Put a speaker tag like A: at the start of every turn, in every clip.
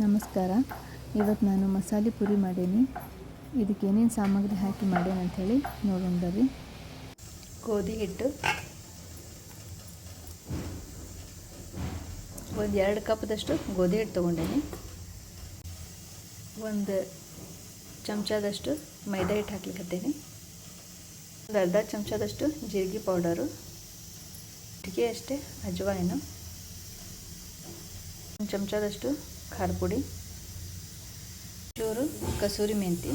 A: ನಮಸ್ಕಾರ. ಇವತ್ತು ನಾನು ಮಸಾಲೆ ಪುರಿ ಮಾಡೀನಿ. ಇದಕ್ಕೆ ಏನೇನು ಸಾಮಗ್ರಿ ಹಾಕಿ ಮಾಡೇನಿ ಅಂಥೇಳಿ ನೋಡೋಣ ಬರ್ರಿ. ಗೋಧಿ ಹಿಟ್ಟು ಒಂದು 2 ಕಪ್ದಷ್ಟು ಗೋಧಿ ಹಿಟ್ಟು ತೊಗೊಂಡೇನಿ. ಒಂದು ಚಮಚದಷ್ಟು ಮೈದಾ ಹಿಟ್ಟು ಹಾಕ್ಲಿಕ್ಕತ್ತೇನೆ. ಒಂದು ಅರ್ಧ ಚಮಚದಷ್ಟು ಜೀರಿಗೆ ಪೌಡರು, ಚಿಟಿಕೆ ಅಷ್ಟೇ ಅಜ್ವಾಯಿನು, ಒಂದು ಚಮಚದಷ್ಟು ಖಾರ ಪುಡಿ, ಚೂರು ಕಸೂರಿ ಮೆಂತಿ,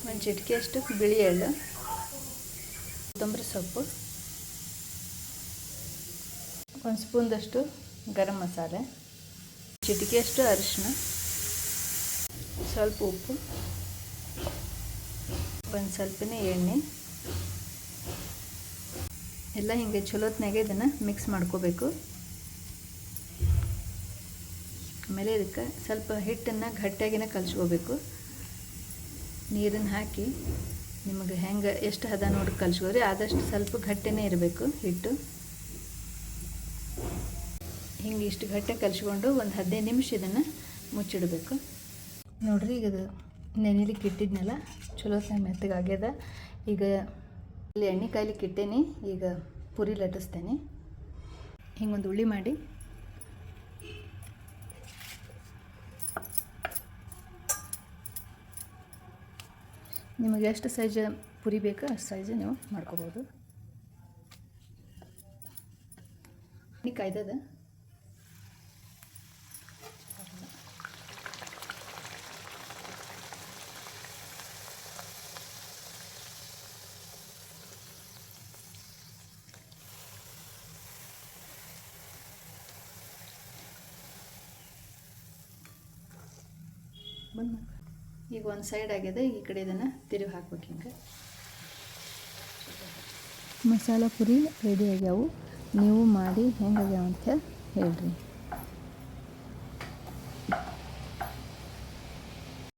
A: ಒಂದು ಚಿಟಿಕೆಯಷ್ಟು ಬಿಳಿ ಎಳ್ಳು, ಕೊತ್ತಂಬರಿ ಸೊಪ್ಪು, ಒಂದು ಸ್ಪೂನ್ದಷ್ಟು ಗರಂ ಮಸಾಲೆ, ಚಿಟಿಕೆಯಷ್ಟು ಅರಿಶಿನ, ಸ್ವಲ್ಪ ಉಪ್ಪು, ಒಂದು ಸ್ವಲ್ಪನೇ ಎಣ್ಣೆ ಎಲ್ಲ ಹಿಂಗೆ ಚಲೋತ್ನಾಗೆ ಇದನ್ನು ಮಿಕ್ಸ್ ಮಾಡ್ಕೋಬೇಕು. ಆಮೇಲೆ ಇದಕ್ಕೆ ಸ್ವಲ್ಪ ಹಿಟ್ಟನ್ನು ಗಟ್ಟಿಯಾಗಿನ ಕಲಿಸ್ಕೋಬೇಕು. ನೀರನ್ನು ಹಾಕಿ ನಿಮಗೆ ಹೆಂಗೆ ಎಷ್ಟು ಹದ ನೋಡಿ ಕಲಿಸ್ಕೋರಿ. ಆದಷ್ಟು ಸ್ವಲ್ಪ ಗಟ್ಟಿನೇ ಇರಬೇಕು ಹಿಟ್ಟು. ಹಿಂಗೆ ಇಷ್ಟು ಗಟ್ಟಿಯಾಗಿ ಕಲಿಸ್ಕೊಂಡು ಒಂದು 15 ನಿಮಿಷ ಇದನ್ನು ಮುಚ್ಚಿಡಬೇಕು. ನೋಡಿರಿ, ಈಗ ಇದು ನೆನೆಲಿಕ್ಕೆ ಇಟ್ಟಿದ್ನಲ್ಲ, ಚಲೋ ಮೆತ್ತಗಾಗ್ಯದ. ಈಗ ಇಲ್ಲಿ ಎಣ್ಣೆ ಕಾಯ್ಲಿಕ್ಕೆ ಇಟ್ಟೇನಿ. ಈಗ ಪುರಿ ಲಟ್ಟಿಸ್ತೇನೆ. ಹಿಂಗೊಂದು ಉಳ್ಳಿ ಮಾಡಿ ನಿಮಗೆ ಎಷ್ಟು ಸೈಜ್ ಪುರಿ ಬೇಕೋ ಅಷ್ಟು ಸೈಜ್ ನೀವು ಮಾಡ್ಕೋಬೋದು. ಎಣ್ಣೆ ಕಾಯ್ದದ. ಈಗ ಒಂದು ಸೈಡ್ ಆಗಿದೆ. ಈ ಕಡೆ ಇದನ್ನು ತಿರುಗಿ ಹಾಕ್ಬೇಕು. ಹಿಂಗೆ ಮಸಾಲ ಪುರಿ ರೆಡಿ ಆಗ್ಯಾವು. ನೀವು ಮಾಡಿ ಹೆಂಗಾಗ್ಯಾವ ಅಂತ ಹೇಳ್ರಿ.